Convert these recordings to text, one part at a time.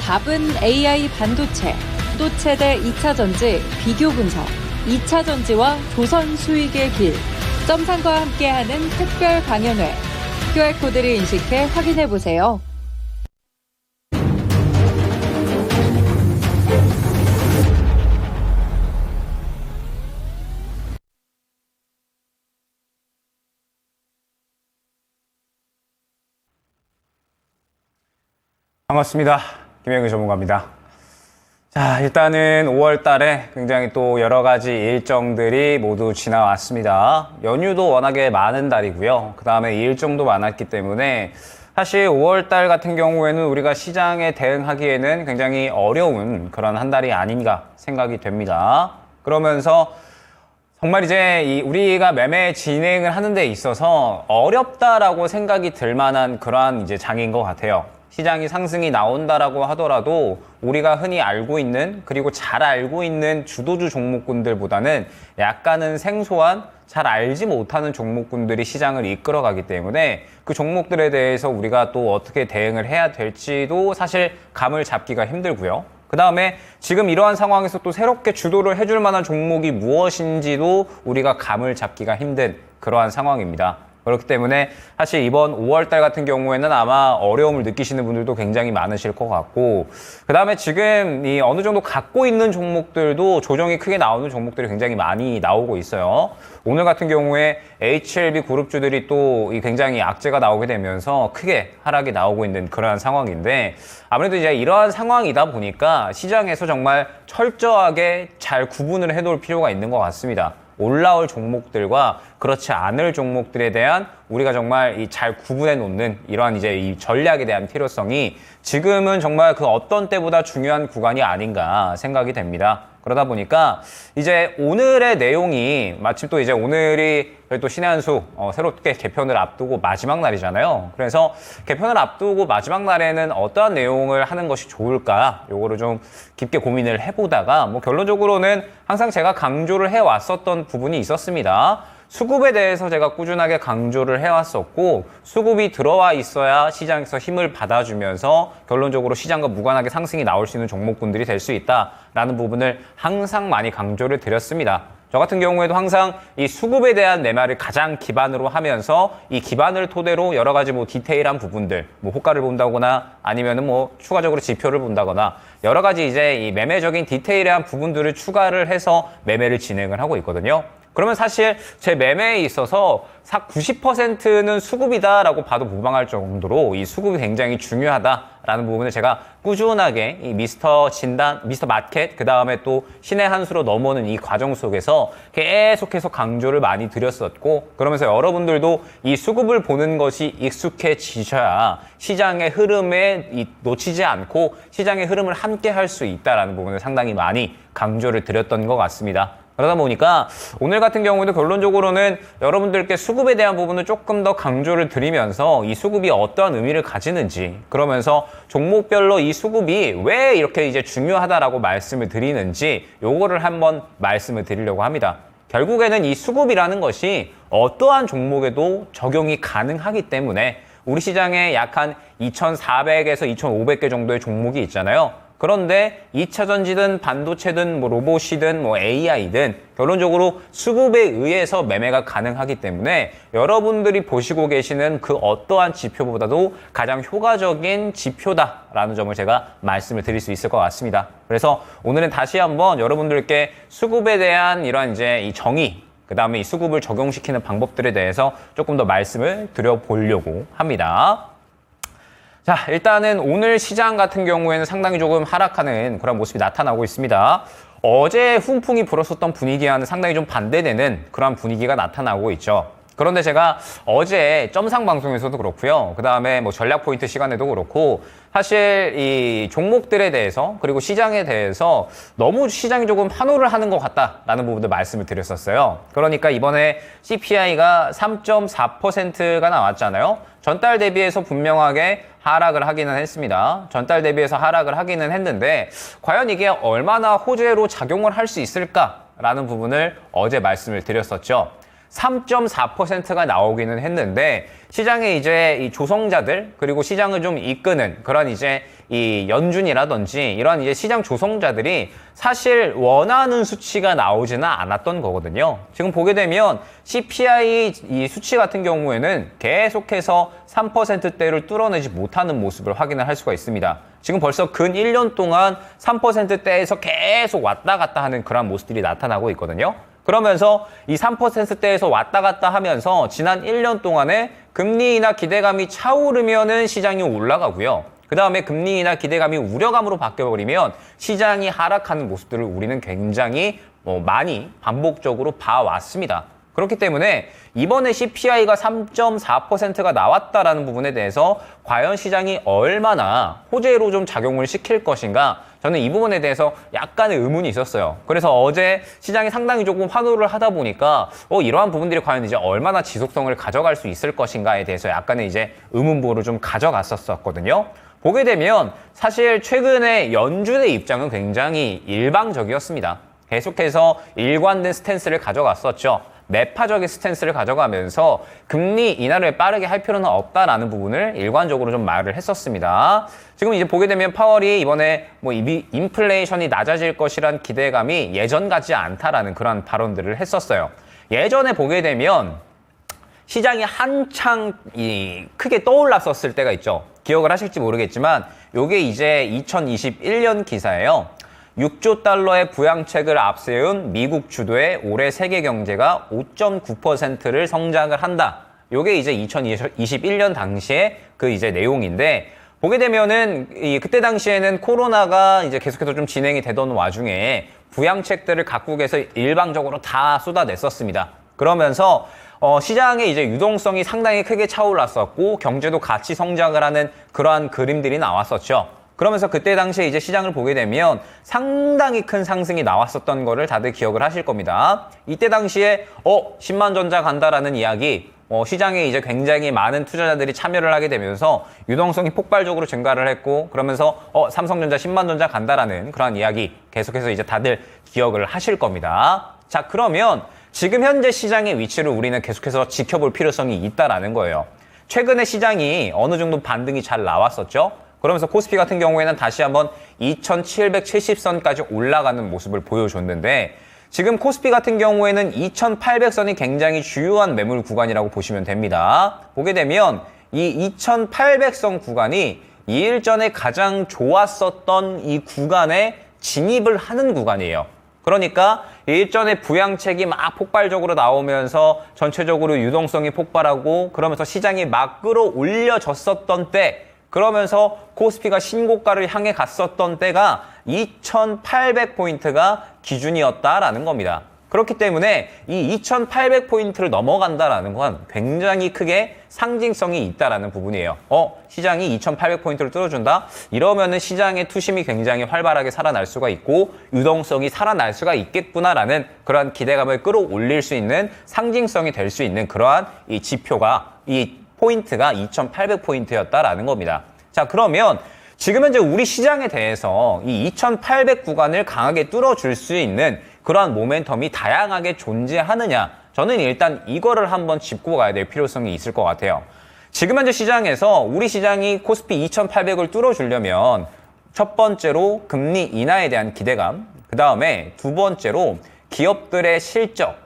답은 AI 반도체, 또 최대 2차 전지 비교 분석, 2차 전지와 조선 수익의 길, 점상과 함께하는 특별 강연회. QR코드를 인식해 확인해보세요. 반갑습니다. 김영규 전문가입니다. 자, 일단은 5월 달에 굉장히 또 여러 가지 일정들이 모두 지나왔습니다. 연휴도 워낙에 많은 달이고요. 그 다음에 일정도 많았기 때문에 사실 5월 달 같은 경우에는 우리가 시장에 대응하기에는 굉장히 어려운 그런 한 달이 아닌가 생각이 됩니다. 그러면서 정말 이제 우리가 매매 진행을 하는 데 있어서 어렵다라고 생각이 들 만한 그러한 이제 장인 것 같아요. 시장이 상승이 나온다라고 하더라도 우리가 흔히 알고 있는, 그리고 잘 알고 있는 주도주 종목군들보다는 약간은 생소한, 잘 알지 못하는 종목군들이 시장을 이끌어가기 때문에 그 종목들에 대해서 우리가 또 어떻게 대응을 해야 될지도 사실 감을 잡기가 힘들고요. 그 다음에 지금 이러한 상황에서 또 새롭게 주도를 해줄 만한 종목이 무엇인지도 우리가 감을 잡기가 힘든 그러한 상황입니다. 그렇기 때문에 사실 이번 5월달 같은 경우에는 아마 어려움을 느끼시는 분들도 굉장히 많으실 것 같고, 그 다음에 지금 이 어느 정도 갖고 있는 종목들도 조정이 크게 나오는 종목들이 굉장히 많이 나오고 있어요. 오늘 같은 경우에 HLB 그룹주들이 또 굉장히 악재가 나오게 되면서 크게 하락이 나오고 있는 그러한 상황인데, 아무래도 이제 이러한 상황이다 보니까 시장에서 정말 철저하게 잘 구분을 해놓을 필요가 있는 것 같습니다. 올라올 종목들과 그렇지 않을 종목들에 대한 우리가 정말 잘 구분해 놓는 이러한 이제 이 전략에 대한 필요성이 지금은 정말 그 어떤 때보다 중요한 구간이 아닌가 생각이 됩니다. 그러다 보니까 이제 오늘의 내용이 마침 또 이제 오늘이 또 신의 한 수 새롭게 개편을 앞두고 마지막 날이잖아요. 그래서 개편을 앞두고 마지막 날에는 어떠한 내용을 하는 것이 좋을까, 요거를 좀 깊게 고민을 해보다가 뭐 결론적으로는 항상 제가 강조를 해왔었던 부분이 있었습니다. 수급에 대해서 제가 꾸준하게 강조를 해왔었고, 수급이 들어와 있어야 시장에서 힘을 받아주면서 결론적으로 시장과 무관하게 상승이 나올 수 있는 종목군들이 될 수 있다라는 부분을 항상 많이 강조를 드렸습니다. 저 같은 경우에도 항상 이 수급에 대한 매매를 가장 기반으로 하면서 이 기반을 토대로 여러 가지 뭐 디테일한 부분들, 뭐 호가를 본다거나 아니면은 뭐 추가적으로 지표를 본다거나 여러 가지 이제 이 매매적인 디테일한 부분들을 추가를 해서 매매를 진행을 하고 있거든요. 그러면 사실 제 매매에 있어서 90%는 수급이다라고 봐도 무방할 정도로 이 수급이 굉장히 중요하다라는 부분을 제가 꾸준하게 이 미스터 진단, 미스터 마켓, 그 다음에 또 신의 한 수로 넘어오는 이 과정 속에서 계속해서 강조를 많이 드렸었고, 그러면서 여러분들도 이 수급을 보는 것이 익숙해지셔야 시장의 흐름에 놓치지 않고 시장의 흐름을 함께 할 수 있다라는 부분을 상당히 많이 강조를 드렸던 것 같습니다. 그러다 보니까 오늘 같은 경우에도 결론적으로는 여러분들께 수급에 대한 부분을 조금 더 강조를 드리면서 이 수급이 어떠한 의미를 가지는지, 그러면서 종목별로 이 수급이 왜 이렇게 이제 중요하다라고 말씀을 드리는지 요거를 한번 말씀을 드리려고 합니다. 결국에는 이 수급이라는 것이 어떠한 종목에도 적용이 가능하기 때문에 우리 시장에 약 한 2,400에서 2,500개 정도의 종목이 있잖아요. 그런데 2차 전지든 반도체든 뭐 로봇이든 뭐 AI든 결론적으로 수급에 의해서 매매가 가능하기 때문에 여러분들이 보시고 계시는 그 어떠한 지표보다도 가장 효과적인 지표다라는 점을 제가 말씀을 드릴 수 있을 것 같습니다. 그래서 오늘은 다시 한번 여러분들께 수급에 대한 이런 이제 이 정의, 그 다음에 이 수급을 적용시키는 방법들에 대해서 조금 더 말씀을 드려보려고 합니다. 자, 일단은 오늘 시장 같은 경우에는 상당히 조금 하락하는 그런 모습이 나타나고 있습니다. 어제 훈풍이 불었었던 분위기와는 상당히 좀 반대되는 그런 분위기가 나타나고 있죠. 그런데 제가 어제 점상 방송에서도 그렇고요. 그 다음에 뭐 전략 포인트 시간에도 그렇고 사실 이 종목들에 대해서 그리고 시장에 대해서 너무 시장이 조금 환호를 하는 것 같다라는 부분도 말씀을 드렸었어요. 그러니까 이번에 CPI가 3.4%가 나왔잖아요. 전달 대비해서 분명하게 하락을 하기는 했습니다. 전달 대비해서 하락을 하기는 했는데 과연 이게 얼마나 호재로 작용을 할 수 있을까라는 부분을 어제 말씀을 드렸었죠. 3.4%가 나오기는 했는데 시장에 이제 이 조성자들 그리고 시장을 좀 이끄는 그런 이제 이 연준이라든지 이런 이제 시장 조성자들이 사실 원하는 수치가 나오지는 않았던 거거든요. 지금 보게 되면 CPI 이 수치 같은 경우에는 계속해서 3%대를 뚫어내지 못하는 모습을 확인을 할 수가 있습니다. 지금 벌써 근 1년 동안 3%대에서 계속 왔다 갔다 하는 그런 모습들이 나타나고 있거든요. 그러면서 이 3%대에서 왔다 갔다 하면서 지난 1년 동안에 금리 인하 기대감이 차오르면은 시장이 올라가고요. 그 다음에 금리 인하 기대감이 우려감으로 바뀌어버리면 시장이 하락하는 모습들을 우리는 굉장히 많이 반복적으로 봐왔습니다. 그렇기 때문에 이번에 CPI가 3.4%가 나왔다라는 부분에 대해서 과연 시장이 얼마나 호재로 좀 작용을 시킬 것인가, 저는 이 부분에 대해서 약간의 의문이 있었어요. 그래서 어제 시장이 상당히 조금 환호를 하다 보니까 이러한 부분들이 과연 이제 얼마나 지속성을 가져갈 수 있을 것인가에 대해서 약간의 이제 의문부호를 좀 가져갔었거든요. 보게 되면 사실 최근에 연준의 입장은 굉장히 일방적이었습니다. 계속해서 일관된 스탠스를 가져갔었죠. 매파적인 스탠스를 가져가면서 금리 인하를 빠르게 할 필요는 없다라는 부분을 일관적으로 좀 말을 했었습니다. 지금 이제 보게 되면 파월이 이번에 인플레이션이 낮아질 것이란 기대감이 예전 같지 않다라는 그런 발언들을 했었어요. 예전에 보게 되면 시장이 한창 크게 떠올랐었을 때가 있죠. 기억을 하실지 모르겠지만 요게 이제 2021년 기사예요. 6조 달러의 부양책을 앞세운 미국 주도의 올해 세계 경제가 5.9%를 성장을 한다. 요게 이제 2021년 당시에 그 이제 내용인데, 보게 되면은 그때 당시에는 코로나가 이제 계속해서 좀 진행이 되던 와중에 부양책들을 각국에서 일방적으로 다 쏟아냈었습니다. 그러면서 시장의 이제 유동성이 상당히 크게 차올랐었고 경제도 같이 성장을 하는 그러한 그림들이 나왔었죠. 그러면서 그때 당시에 이제 시장을 보게 되면 상당히 큰 상승이 나왔었던 거를 다들 기억을 하실 겁니다. 이때 당시에 10만 전자 간다라는 이야기, 시장에 이제 굉장히 많은 투자자들이 참여를 하게 되면서 유동성이 폭발적으로 증가를 했고, 그러면서 삼성전자 10만 전자 간다라는 그런 이야기 계속해서 이제 다들 기억을 하실 겁니다. 자, 그러면 지금 현재 시장의 위치를 우리는 계속해서 지켜볼 필요성이 있다라는 거예요. 최근에 시장이 어느 정도 반등이 잘 나왔었죠. 그러면서 코스피 같은 경우에는 다시 한번 2770선까지 올라가는 모습을 보여줬는데, 지금 코스피 같은 경우에는 2800선이 굉장히 주요한 매물 구간이라고 보시면 됩니다. 보게 되면 이 2800선 구간이 2일 전에 가장 좋았었던 이 구간에 진입을 하는 구간이에요. 그러니까 일전에 부양책이 막 폭발적으로 나오면서 전체적으로 유동성이 폭발하고 그러면서 시장이 막 끌어올려졌었던 때, 그러면서 코스피가 신고가를 향해 갔었던 때가 2800포인트가 기준이었다라는 겁니다. 그렇기 때문에 이 2800포인트를 넘어간다라는 건 굉장히 크게 상징성이 있다라는 부분이에요. 시장이 2800포인트를 뚫어준다? 이러면은 시장의 투심이 굉장히 활발하게 살아날 수가 있고 유동성이 살아날 수가 있겠구나라는 그러한 기대감을 끌어올릴 수 있는 상징성이 될 수 있는 그러한 이 지표가, 이 포인트가 2800포인트였다라는 겁니다. 자, 그러면 지금 현재 우리 시장에 대해서 이 2800 구간을 강하게 뚫어줄 수 있는 그러한 모멘텀이 다양하게 존재하느냐, 저는 일단 이거를 한번 짚고 가야 될 필요성이 있을 것 같아요. 지금 현재 시장에서 우리 시장이 코스피 2800을 뚫어주려면 첫 번째로 금리 인하에 대한 기대감, 그 다음에 두 번째로 기업들의 실적,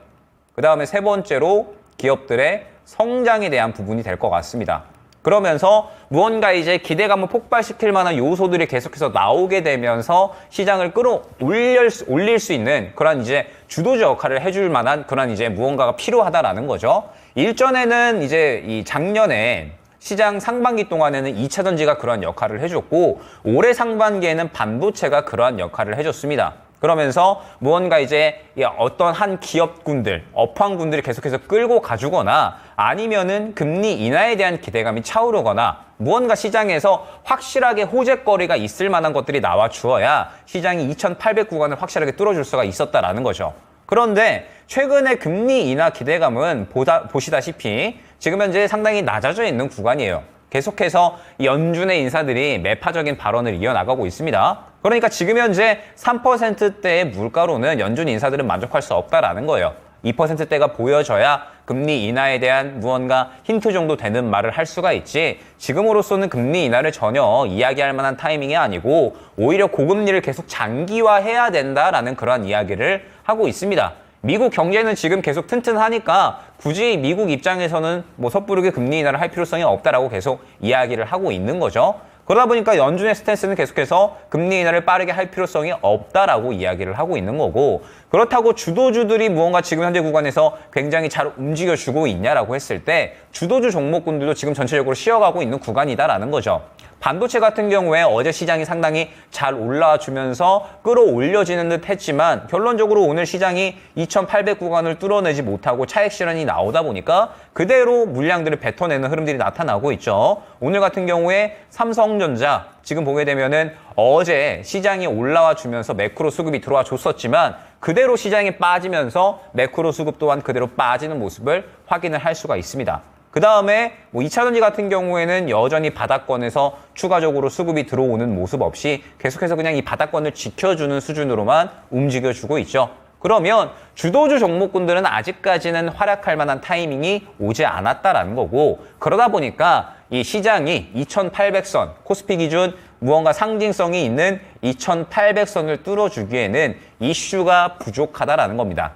그 다음에 세 번째로 기업들의 성장에 대한 부분이 될 것 같습니다. 그러면서 무언가 이제 기대감을 폭발시킬 만한 요소들이 계속해서 나오게 되면서 시장을 올릴 수 있는 그런 이제 주도적 역할을 해줄 만한 그런 이제 무언가가 필요하다라는 거죠. 일전에는 이제 이 작년에 시장 상반기 동안에는 2차 전지가 그런 역할을 해줬고 올해 상반기에는 반도체가 그러한 역할을 해줬습니다. 그러면서 무언가 이제 어떤 한 기업군들, 업황군들이 계속해서 끌고 가주거나 아니면은 금리 인하에 대한 기대감이 차오르거나 무언가 시장에서 확실하게 호재거리가 있을 만한 것들이 나와 주어야 시장이 2800 구간을 확실하게 뚫어줄 수가 있었다라는 거죠. 그런데 최근에 금리 인하 기대감은 보시다시피 지금 현재 상당히 낮아져 있는 구간이에요. 계속해서 연준의 인사들이 매파적인 발언을 이어나가고 있습니다. 그러니까 지금 현재 3%대의 물가로는 연준 인사들은 만족할 수 없다라는 거예요. 2%대가 보여져야 금리 인하에 대한 무언가 힌트 정도 되는 말을 할 수가 있지, 지금으로서는 금리 인하를 전혀 이야기할 만한 타이밍이 아니고 오히려 고금리를 계속 장기화해야 된다라는 그런 이야기를 하고 있습니다. 미국 경제는 지금 계속 튼튼하니까 굳이 미국 입장에서는 뭐 섣부르게 금리 인하를 할 필요성이 없다라고 계속 이야기를 하고 있는 거죠. 그러다 보니까 연준의 스탠스는 계속해서 금리 인하를 빠르게 할 필요성이 없다라고 이야기를 하고 있는 거고, 그렇다고 주도주들이 무언가 지금 현재 구간에서 굉장히 잘 움직여주고 있냐라고 했을 때 주도주 종목군들도 지금 전체적으로 쉬어가고 있는 구간이다라는 거죠. 반도체 같은 경우에 어제 시장이 상당히 잘 올라와주면서 끌어올려지는 듯 했지만 결론적으로 오늘 시장이 2800 구간을 뚫어내지 못하고 차익 실현이 나오다 보니까 그대로 물량들을 뱉어내는 흐름들이 나타나고 있죠. 오늘 같은 경우에 삼성전자 지금 보게 되면은 어제 시장이 올라와 주면서 매크로 수급이 들어와 줬었지만 그대로 시장이 빠지면서 매크로 수급 또한 그대로 빠지는 모습을 확인을 할 수가 있습니다. 그 다음에 뭐 2차전지 같은 경우에는 여전히 바닥권에서 추가적으로 수급이 들어오는 모습 없이 계속해서 그냥 이 바닥권을 지켜주는 수준으로만 움직여주고 있죠. 그러면 주도주 종목군들은 아직까지는 활약할 만한 타이밍이 오지 않았다라는 거고, 그러다 보니까 이 시장이 2800선, 코스피 기준 무언가 상징성이 있는 2800선을 뚫어주기에는 이슈가 부족하다라는 겁니다.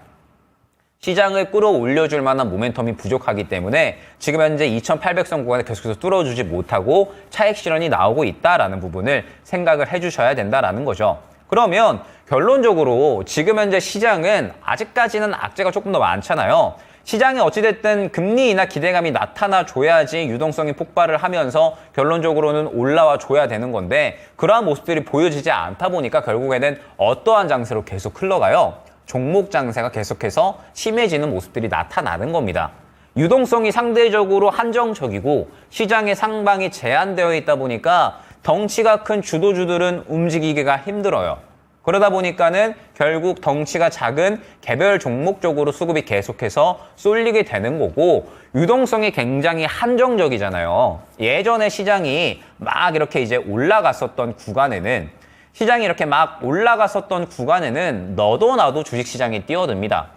시장을 끌어올려줄 만한 모멘텀이 부족하기 때문에 지금 현재 2800선 구간에 계속해서 뚫어주지 못하고 차익 실현이 나오고 있다라는 부분을 생각을 해주셔야 된다라는 거죠. 그러면 결론적으로 지금 현재 시장은 아직까지는 악재가 조금 더 많잖아요. 시장이 어찌됐든 금리 인하 기대감이 나타나줘야지 유동성이 폭발을 하면서 결론적으로는 올라와 줘야 되는 건데 그러한 모습들이 보여지지 않다 보니까 결국에는 어떠한 장세로 계속 흘러가요? 종목 장세가 계속해서 심해지는 모습들이 나타나는 겁니다. 유동성이 상대적으로 한정적이고 시장의 상방이 제한되어 있다 보니까 덩치가 큰 주도주들은 움직이기가 힘들어요. 그러다 보니까는 결국 덩치가 작은 개별 종목 쪽으로 수급이 계속해서 쏠리게 되는 거고, 유동성이 굉장히 한정적이잖아요. 예전에 시장이 막 이렇게 이제 올라갔었던 구간에는 너도 나도 주식시장이 뛰어듭니다.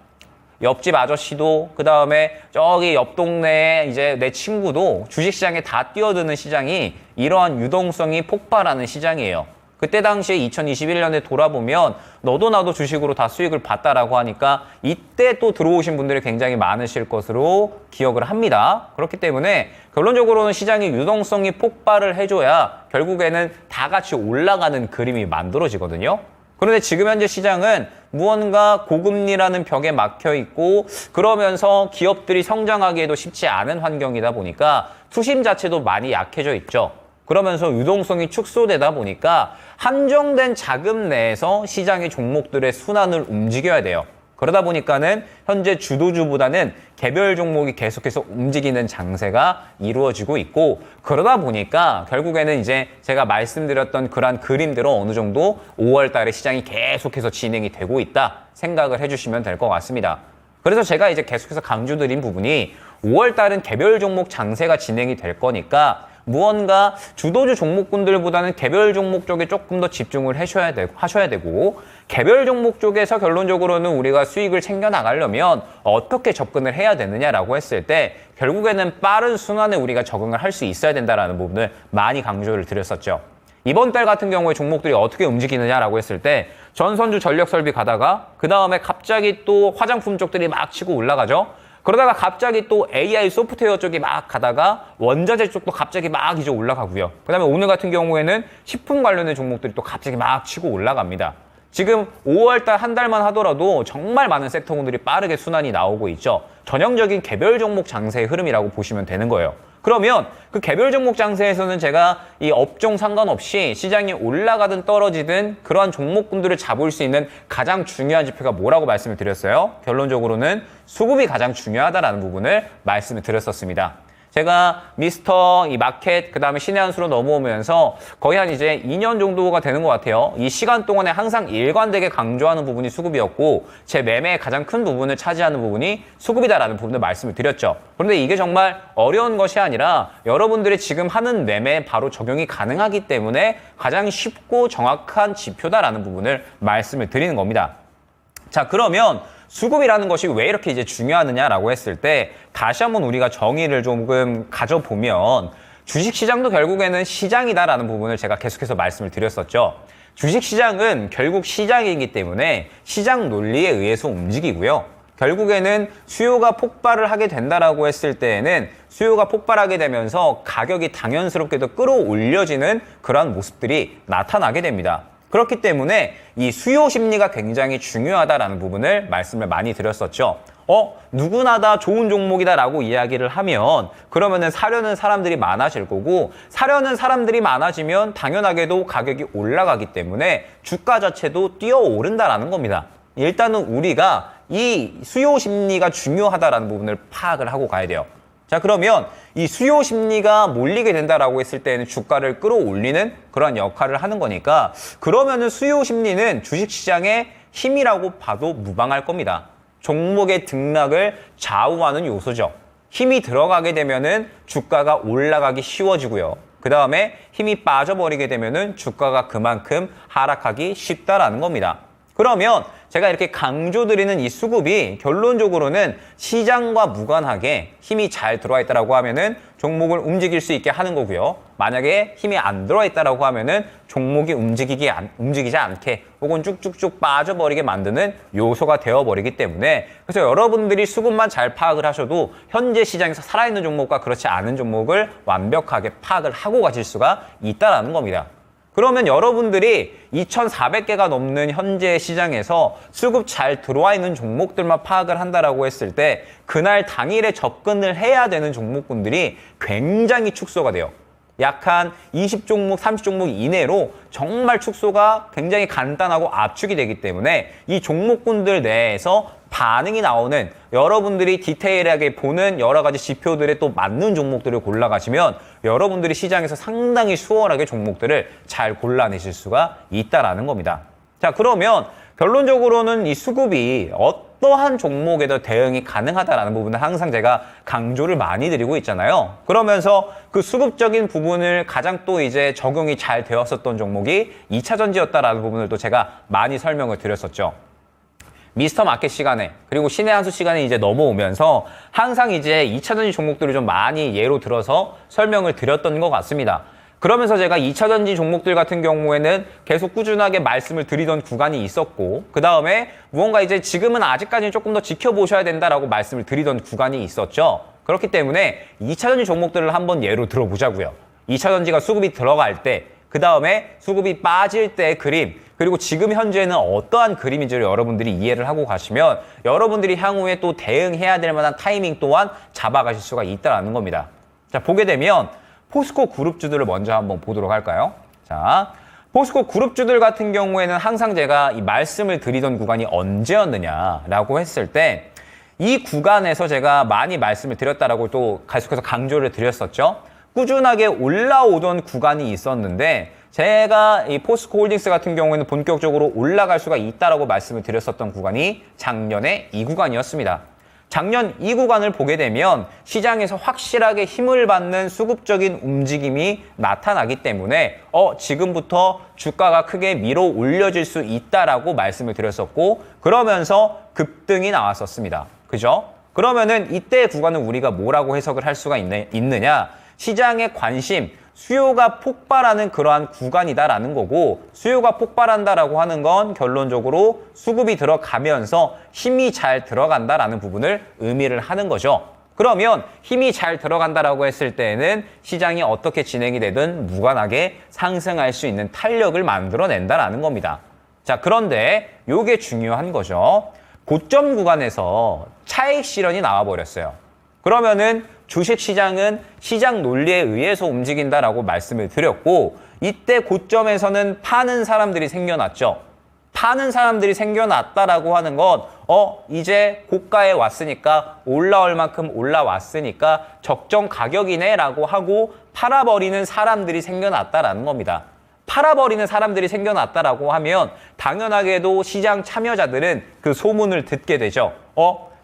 옆집 아저씨도, 그 다음에 저기 옆 동네에 이제 내 친구도 주식시장에 다 뛰어드는 시장이 이러한 유동성이 폭발하는 시장이에요. 그때 당시에 2021년에 돌아보면 너도 나도 주식으로 다 수익을 봤다라고 하니까 이때 또 들어오신 분들이 굉장히 많으실 것으로 기억을 합니다. 그렇기 때문에 결론적으로는 시장의 유동성이 폭발을 해줘야 결국에는 다 같이 올라가는 그림이 만들어지거든요. 그런데 지금 현재 시장은 무언가 고금리라는 벽에 막혀 있고 그러면서 기업들이 성장하기에도 쉽지 않은 환경이다 보니까 투심 자체도 많이 약해져 있죠. 그러면서 유동성이 축소되다 보니까 한정된 자금 내에서 시장의 종목들의 순환을 움직여야 돼요. 그러다 보니까는 현재 주도주보다는 개별 종목이 계속해서 움직이는 장세가 이루어지고 있고, 그러다 보니까 결국에는 이제 제가 말씀드렸던 그러한 그림대로 어느 정도 5월 달에 시장이 계속해서 진행이 되고 있다 생각을 해주시면 될 것 같습니다. 그래서 제가 이제 계속해서 강조드린 부분이 5월 달은 개별 종목 장세가 진행이 될 거니까 무언가 주도주 종목군들보다는 개별 종목 쪽에 조금 더 집중을 하셔야 되고 개별 종목 쪽에서 결론적으로는 우리가 수익을 챙겨 나가려면 어떻게 접근을 해야 되느냐라고 했을 때 결국에는 빠른 순환에 우리가 적응을 할 수 있어야 된다는 부분을 많이 강조를 드렸었죠. 이번 달 같은 경우에 종목들이 어떻게 움직이느냐라고 했을 때 전선주 전력설비 가다가 그 다음에 갑자기 또 화장품 쪽들이 막 치고 올라가죠. 그러다가 갑자기 또 AI 소프트웨어 쪽이 막 가다가 원자재 쪽도 갑자기 막 이제 올라가고요. 그 다음에 오늘 같은 경우에는 식품 관련된 종목들이 또 갑자기 막 치고 올라갑니다. 지금 5월달 한 달만 하더라도 정말 많은 섹터군들이 빠르게 순환이 나오고 있죠. 전형적인 개별 종목 장세의 흐름이라고 보시면 되는 거예요. 그러면 그 개별 종목 장세에서는 제가 이 업종 상관없이 시장이 올라가든 떨어지든 그러한 종목군들을 잡을 수 있는 가장 중요한 지표가 뭐라고 말씀을 드렸어요? 결론적으로는 수급이 가장 중요하다라는 부분을 말씀을 드렸었습니다. 제가 미스터 이 마켓 그다음에 신의 한 수로 넘어오면서 거의 한 이제 2년 정도가 되는 것 같아요. 이 시간 동안에 항상 일관되게 강조하는 부분이 수급이었고 제 매매의 가장 큰 부분을 차지하는 부분이 수급이다라는 부분을 말씀을 드렸죠. 그런데 이게 정말 어려운 것이 아니라 여러분들이 지금 하는 매매에 바로 적용이 가능하기 때문에 가장 쉽고 정확한 지표다라는 부분을 말씀을 드리는 겁니다. 자, 그러면 수급이라는 것이 왜 이렇게 이제 중요하느냐라고 했을 때 다시 한번 우리가 정의를 조금 가져보면 주식시장도 결국에는 시장이다라는 부분을 제가 계속해서 말씀을 드렸었죠. 주식시장은 결국 시장이기 때문에 시장 논리에 의해서 움직이고요. 결국에는 수요가 폭발을 하게 된다라고 했을 때에는 수요가 폭발하게 되면서 가격이 당연스럽게도 끌어올려지는 그러한 모습들이 나타나게 됩니다. 그렇기 때문에 이 수요 심리가 굉장히 중요하다라는 부분을 말씀을 많이 드렸었죠. 누구나 다 좋은 종목이다라고 이야기를 하면 그러면은 사려는 사람들이 많아질 거고 사려는 사람들이 많아지면 당연하게도 가격이 올라가기 때문에 주가 자체도 뛰어오른다라는 겁니다. 일단은 우리가 이 수요 심리가 중요하다라는 부분을 파악을 하고 가야 돼요. 자, 그러면 이 수요 심리가 몰리게 된다라고 했을 때는 주가를 끌어올리는 그런 역할을 하는 거니까 그러면은 수요 심리는 주식시장의 힘이라고 봐도 무방할 겁니다. 종목의 등락을 좌우하는 요소죠. 힘이 들어가게 되면은 주가가 올라가기 쉬워지고요. 그 다음에 힘이 빠져버리게 되면은 주가가 그만큼 하락하기 쉽다라는 겁니다. 그러면 제가 이렇게 강조드리는 이 수급이 결론적으로는 시장과 무관하게 힘이 잘 들어와 있다라고 하면은 종목을 움직일 수 있게 하는 거고요. 만약에 힘이 안 들어와 있다라고 하면은 종목이 움직이지 않게 혹은 쭉쭉쭉 빠져버리게 만드는 요소가 되어버리기 때문에 그래서 여러분들이 수급만 잘 파악을 하셔도 현재 시장에서 살아있는 종목과 그렇지 않은 종목을 완벽하게 파악을 하고 가실 수가 있다라는 겁니다. 그러면 여러분들이 2,400개가 넘는 현재 시장에서 수급 잘 들어와 있는 종목들만 파악을 한다라고 했을 때 그날 당일에 접근을 해야 되는 종목군들이 굉장히 축소가 돼요. 약 한 20종목, 30종목 이내로 정말 축소가 굉장히 간단하고 압축이 되기 때문에 이 종목군들 내에서 반응이 나오는 여러분들이 디테일하게 보는 여러 가지 지표들에 또 맞는 종목들을 골라가시면 여러분들이 시장에서 상당히 수월하게 종목들을 잘 골라내실 수가 있다라는 겁니다. 자, 그러면 결론적으로는 이 수급이 어떠한 종목에도 대응이 가능하다라는 부분을 항상 제가 강조를 많이 드리고 있잖아요. 그러면서 그 수급적인 부분을 가장 또 이제 적용이 잘 되었었던 종목이 2차전지였다라는 부분을 또 제가 많이 설명을 드렸었죠. 미스터 마켓 시간에 그리고 신의 한수 시간에 이제 넘어오면서 항상 이제 2차전지 종목들을 좀 많이 예로 들어서 설명을 드렸던 것 같습니다. 그러면서 제가 2차전지 종목들 같은 경우에는 계속 꾸준하게 말씀을 드리던 구간이 있었고 그 다음에 무언가 이제 지금은 아직까지는 조금 더 지켜보셔야 된다라고 말씀을 드리던 구간이 있었죠. 그렇기 때문에 2차전지 종목들을 한번 예로 들어보자고요. 2차전지가 수급이 들어갈 때 그 다음에 수급이 빠질 때의 그림 그리고 지금 현재는 어떠한 그림인지를 여러분들이 이해를 하고 가시면 여러분들이 향후에 또 대응해야 될 만한 타이밍 또한 잡아가실 수가 있다는 겁니다. 자, 보게 되면 포스코 그룹주들을 먼저 한번 보도록 할까요? 자, 포스코 그룹주들 같은 경우에는 항상 제가 이 말씀을 드리던 구간이 언제였느냐라고 했을 때 이 구간에서 제가 많이 말씀을 드렸다라고 또 계속해서 강조를 드렸었죠. 꾸준하게 올라오던 구간이 있었는데 제가 이 포스코 홀딩스 같은 경우에는 본격적으로 올라갈 수가 있다라고 말씀을 드렸었던 구간이 작년에 이 구간이었습니다. 작년 이 구간을 보게 되면 시장에서 확실하게 힘을 받는 수급적인 움직임이 나타나기 때문에 지금부터 주가가 크게 밀어 올려질 수 있다라고 말씀을 드렸었고 그러면서 급등이 나왔었습니다. 그죠? 그러면은 이때 구간은 우리가 뭐라고 해석을 할 수가 있느냐? 시장의 관심, 수요가 폭발하는 그러한 구간이다라는 거고 수요가 폭발한다라고 하는 건 결론적으로 수급이 들어가면서 힘이 잘 들어간다라는 부분을 의미를 하는 거죠. 그러면 힘이 잘 들어간다라고 했을 때에는 시장이 어떻게 진행이 되든 무관하게 상승할 수 있는 탄력을 만들어낸다라는 겁니다. 자, 그런데 이게 중요한 거죠. 고점 구간에서 차익 실현이 나와버렸어요. 그러면은 주식시장은 시장 논리에 의해서 움직인다라고 말씀을 드렸고 이때 고점에서는 파는 사람들이 생겨났죠. 파는 사람들이 생겨났다라고 하는 건 이제 고가에 왔으니까 올라올 만큼 올라왔으니까 적정 가격이네라고 하고 팔아버리는 사람들이 생겨났다라는 겁니다. 팔아버리는 사람들이 생겨났다라고 하면 당연하게도 시장 참여자들은 그 소문을 듣게 되죠.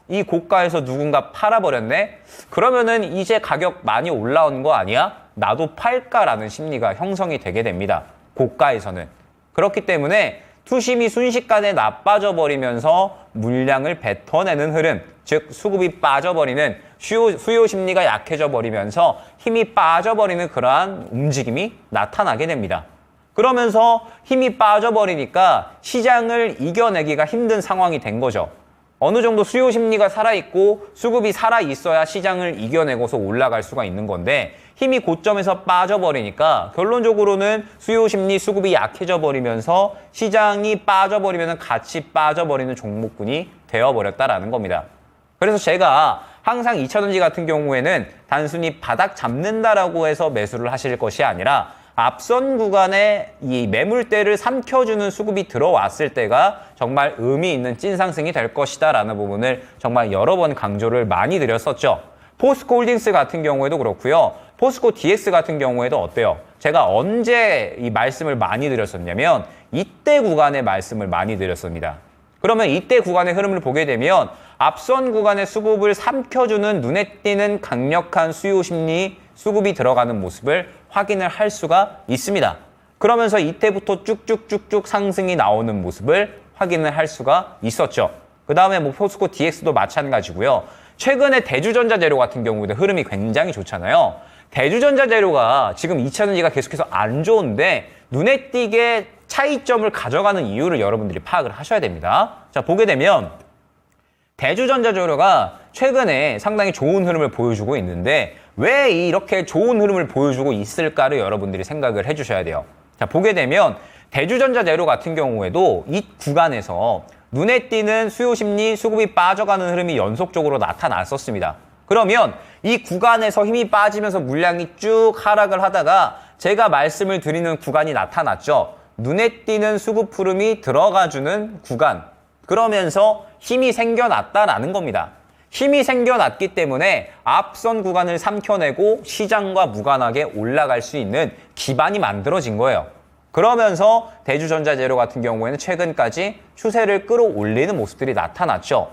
이 고가에서 누군가 팔아버렸네? 그러면은 이제 가격 많이 올라온 거 아니야? 나도 팔까라는 심리가 형성이 되게 됩니다. 고가에서는. 그렇기 때문에 투심이 순식간에 나빠져 버리면서 물량을 뱉어내는 흐름, 즉 수급이 빠져버리는 수요 심리가 약해져 버리면서 힘이 빠져버리는 그러한 움직임이 나타나게 됩니다. 그러면서 힘이 빠져버리니까 시장을 이겨내기가 힘든 상황이 된 거죠. 어느 정도 수요 심리가 살아있고 수급이 살아있어야 시장을 이겨내고서 올라갈 수가 있는 건데 힘이 고점에서 빠져버리니까 결론적으로는 수요 심리, 수급이 약해져 버리면서 시장이 빠져버리면 같이 빠져버리는 종목군이 되어버렸다라는 겁니다. 그래서 제가 항상 2차전지 같은 경우에는 단순히 바닥 잡는다라고 해서 매수를 하실 것이 아니라 앞선 구간에 이 매물대를 삼켜주는 수급이 들어왔을 때가 정말 의미 있는 찐 상승이 될 것이다 라는 부분을 정말 여러 번 강조를 많이 드렸었죠. 포스코 홀딩스 같은 경우에도 그렇고요. 포스코 DX 같은 경우에도 어때요? 제가 언제 이 말씀을 많이 드렸었냐면 이때 구간의 말씀을 많이 드렸습니다. 그러면 이때 구간의 흐름을 보게 되면 앞선 구간의 수급을 삼켜주는 눈에 띄는 강력한 수요 심리, 수급이 들어가는 모습을 확인을 할 수가 있습니다. 그러면서 이때부터 쭉쭉쭉쭉 상승이 나오는 모습을 확인을 할 수가 있었죠. 그 다음에 뭐 포스코 DX도 마찬가지고요. 최근에 대주전자재료 같은 경우에도 흐름이 굉장히 좋잖아요. 대주전자재료가 지금 2차전지가 계속해서 안 좋은데 눈에 띄게 차이점을 가져가는 이유를 여러분들이 파악을 하셔야 됩니다. 자, 보게 되면 대주전자재료가 최근에 상당히 좋은 흐름을 보여주고 있는데 왜 이렇게 좋은 흐름을 보여주고 있을까를 여러분들이 생각을 해주셔야 돼요. 자, 보게 되면 대주전자재료 같은 경우에도 이 구간에서 눈에 띄는 수요 심리, 수급이 빠져가는 흐름이 연속적으로 나타났었습니다. 그러면 이 구간에서 힘이 빠지면서 물량이 쭉 하락을 하다가 제가 말씀을 드리는 구간이 나타났죠. 눈에 띄는 수급 흐름이 들어가주는 구간. 그러면서 힘이 생겨났다라는 겁니다. 힘이 생겨났기 때문에 앞선 구간을 삼켜내고 시장과 무관하게 올라갈 수 있는 기반이 만들어진 거예요. 그러면서 대주전자재료 같은 경우에는 최근까지 추세를 끌어올리는 모습들이 나타났죠.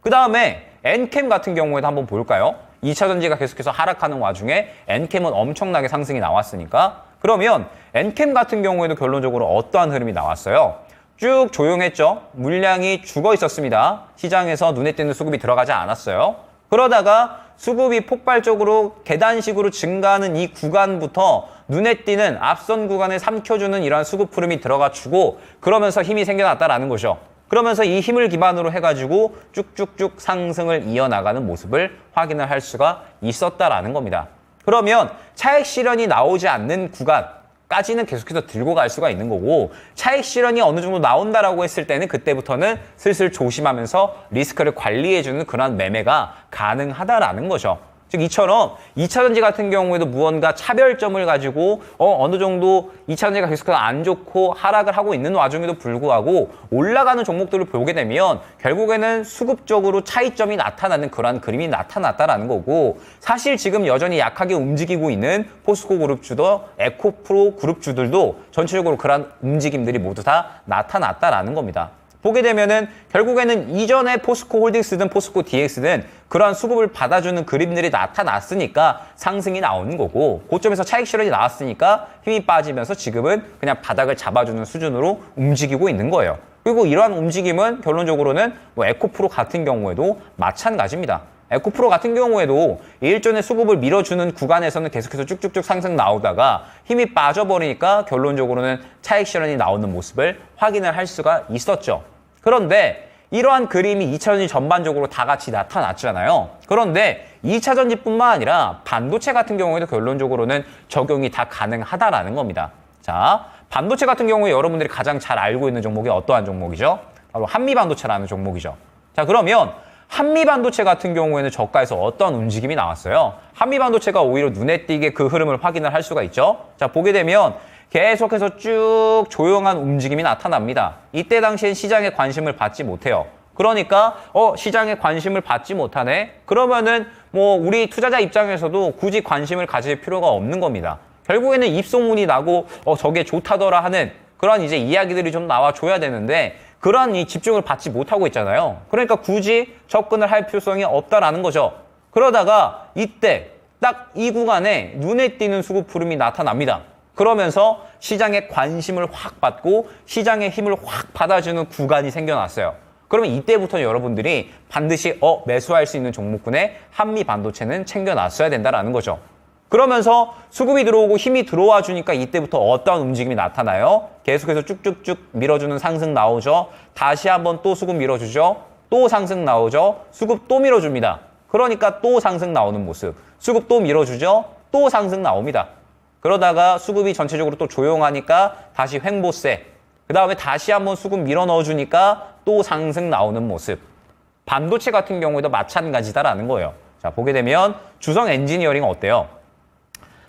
그 다음에 엔캠 같은 경우에도 한번 볼까요? 2차전지가 계속해서 하락하는 와중에 엔캠은 엄청나게 상승이 나왔으니까 그러면 엔캠 같은 경우에도 결론적으로 어떠한 흐름이 나왔어요? 쭉 조용했죠. 물량이 죽어 있었습니다. 시장에서 눈에 띄는 수급이 들어가지 않았어요. 그러다가 수급이 폭발적으로 계단식으로 증가하는 이 구간부터 눈에 띄는 앞선 구간을 삼켜주는 이러한 수급 흐름이 들어가주고 그러면서 힘이 생겨났다라는 거죠. 그러면서 이 힘을 기반으로 해가지고 쭉쭉쭉 상승을 이어나가는 모습을 확인을 할 수가 있었다라는 겁니다. 그러면 차익 실현이 나오지 않는 구간까지는 계속해서 들고 갈 수가 있는 거고 차익 실현이 어느 정도 나온다라고 했을 때는 그때부터는 슬슬 조심하면서 리스크를 관리해주는 그런 매매가 가능하다라는 거죠. 즉 이처럼 2차전지 같은 경우에도 무언가 차별점을 가지고 어느 정도 2차전지가 계속해서 안 좋고 하락을 하고 있는 와중에도 불구하고 올라가는 종목들을 보게 되면 결국에는 수급적으로 차이점이 나타나는 그러한 그림이 나타났다라는 거고 사실 지금 여전히 약하게 움직이고 있는 포스코 그룹주도 에코프로 그룹주들도 전체적으로 그러한 움직임들이 모두 다 나타났다라는 겁니다. 보게 되면은 결국에는 이전에 포스코 홀딩스든 포스코 DX든 그러한 수급을 받아주는 그림들이 나타났으니까 상승이 나오는 거고 고점에서 차익 실현이 나왔으니까 힘이 빠지면서 지금은 그냥 바닥을 잡아주는 수준으로 움직이고 있는 거예요. 그리고 이러한 움직임은 결론적으로는 뭐 에코프로 같은 경우에도 마찬가지입니다. 에코프로 같은 경우에도 일전에 수급을 밀어주는 구간에서는 계속해서 쭉쭉쭉 상승 나오다가 힘이 빠져버리니까 결론적으로는 차익 실현이 나오는 모습을 확인을 할 수가 있었죠. 그런데 이러한 그림이 2차전지 전반적으로 다 같이 나타났잖아요. 그런데 2차전지뿐만 아니라 반도체 같은 경우에도 결론적으로는 적용이 다 가능하다라는 겁니다. 자, 반도체 같은 경우에 여러분들이 가장 잘 알고 있는 종목이 어떠한 종목이죠? 바로 한미반도체라는 종목이죠. 자, 그러면 한미반도체 같은 경우에는 저가에서 어떤 움직임이 나왔어요? 한미반도체가 오히려 눈에 띄게 그 흐름을 확인을 할 수가 있죠. 자, 보게 되면 계속해서 쭉 조용한 움직임이 나타납니다. 이때 당시엔 시장에 관심을 받지 못해요. 그러니까 시장에 관심을 받지 못하네? 그러면은 뭐 우리 투자자 입장에서도 굳이 관심을 가질 필요가 없는 겁니다. 결국에는 입소문이 나고 저게 좋다더라 하는 그런 이제 이야기들이 좀 나와줘야 되는데 그런 이 집중을 받지 못하고 있잖아요. 그러니까 굳이 접근을 할 필요성이 없다라는 거죠. 그러다가 이때 딱 이 구간에 눈에 띄는 수급 흐름이 나타납니다. 그러면서 시장의 관심을 확 받고 시장의 힘을 확 받아주는 구간이 생겨났어요. 그러면 이때부터 여러분들이 반드시 매수할 수 있는 종목군에 한미 반도체는 챙겨놨어야 된다라는 거죠. 그러면서 수급이 들어오고 힘이 들어와 주니까 이때부터 어떤 움직임이 나타나요? 계속해서 쭉쭉쭉 밀어주는 상승 나오죠. 다시 한번 또 수급 밀어주죠. 또 상승 나오죠. 수급 또 밀어줍니다. 그러니까 또 상승 나오는 모습. 수급 또 밀어주죠. 또 상승 나옵니다. 그러다가 수급이 전체적으로 또 조용하니까 다시 횡보세. 그 다음에 다시 한번 수급 밀어 넣어주니까 또 상승 나오는 모습. 반도체 같은 경우에도 마찬가지다라는 거예요. 자, 보게 되면 주성 엔지니어링 어때요?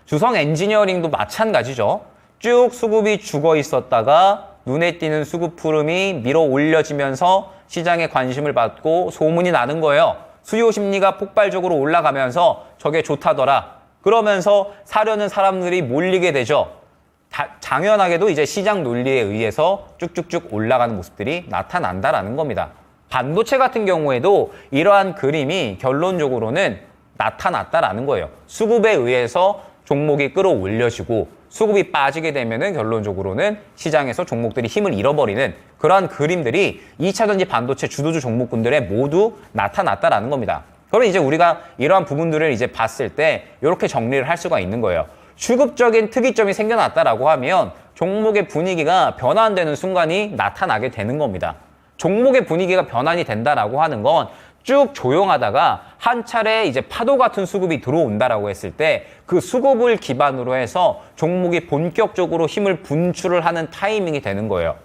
주성 엔지니어링도 마찬가지죠. 쭉 수급이 죽어 있었다가 눈에 띄는 수급 흐름이 밀어 올려지면서 시장에 관심을 받고 소문이 나는 거예요. 수요 심리가 폭발적으로 올라가면서 저게 좋다더라. 그러면서 사려는 사람들이 몰리게 되죠. 당연하게도 이제 시장 논리에 의해서 쭉쭉쭉 올라가는 모습들이 나타난다라는 겁니다. 반도체 같은 경우에도 이러한 그림이 결론적으로는 나타났다라는 거예요. 수급에 의해서 종목이 끌어올려지고 수급이 빠지게 되면은 결론적으로는 시장에서 종목들이 힘을 잃어버리는 그러한 그림들이 2차전지 반도체 주도주 종목군들에 모두 나타났다라는 겁니다. 그럼 이제 우리가 이러한 부분들을 이제 봤을 때 이렇게 정리를 할 수가 있는 거예요. 주급적인 특이점이 생겨났다라고 하면 종목의 분위기가 변환되는 순간이 나타나게 되는 겁니다. 종목의 분위기가 변환이 된다라고 하는 건 쭉 조용하다가 한 차례 이제 파도 같은 수급이 들어온다라고 했을 때 그 수급을 기반으로 해서 종목이 본격적으로 힘을 분출을 하는 타이밍이 되는 거예요.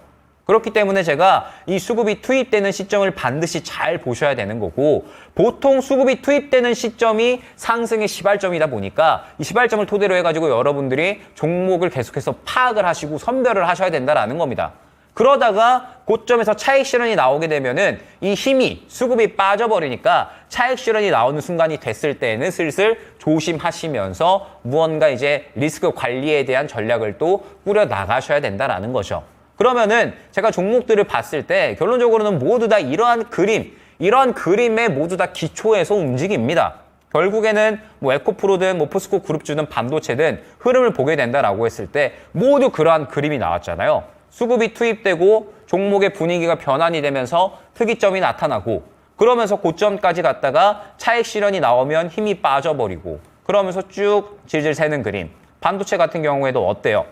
그렇기 때문에 제가 이 수급이 투입되는 시점을 반드시 잘 보셔야 되는 거고, 보통 수급이 투입되는 시점이 상승의 시발점이다 보니까 이 시발점을 토대로 해가지고 여러분들이 종목을 계속해서 파악을 하시고 선별을 하셔야 된다라는 겁니다. 그러다가 고점에서 차익 실현이 나오게 되면은 이 힘이 수급이 빠져버리니까 차익 실현이 나오는 순간이 됐을 때는 슬슬 조심하시면서 무언가 이제 리스크 관리에 대한 전략을 또 꾸려 나가셔야 된다라는 거죠. 그러면은 제가 종목들을 봤을 때 결론적으로는 모두 다 이러한 그림에 모두 다 기초에서 움직입니다. 결국에는 뭐 에코프로든 뭐 포스코 그룹주든 반도체든 흐름을 보게 된다라고 했을 때 모두 그러한 그림이 나왔잖아요. 수급이 투입되고 종목의 분위기가 변환이 되면서 특이점이 나타나고, 그러면서 고점까지 갔다가 차익 실현이 나오면 힘이 빠져버리고, 그러면서 쭉 질질 새는 그림. 반도체 같은 경우에도 어때요?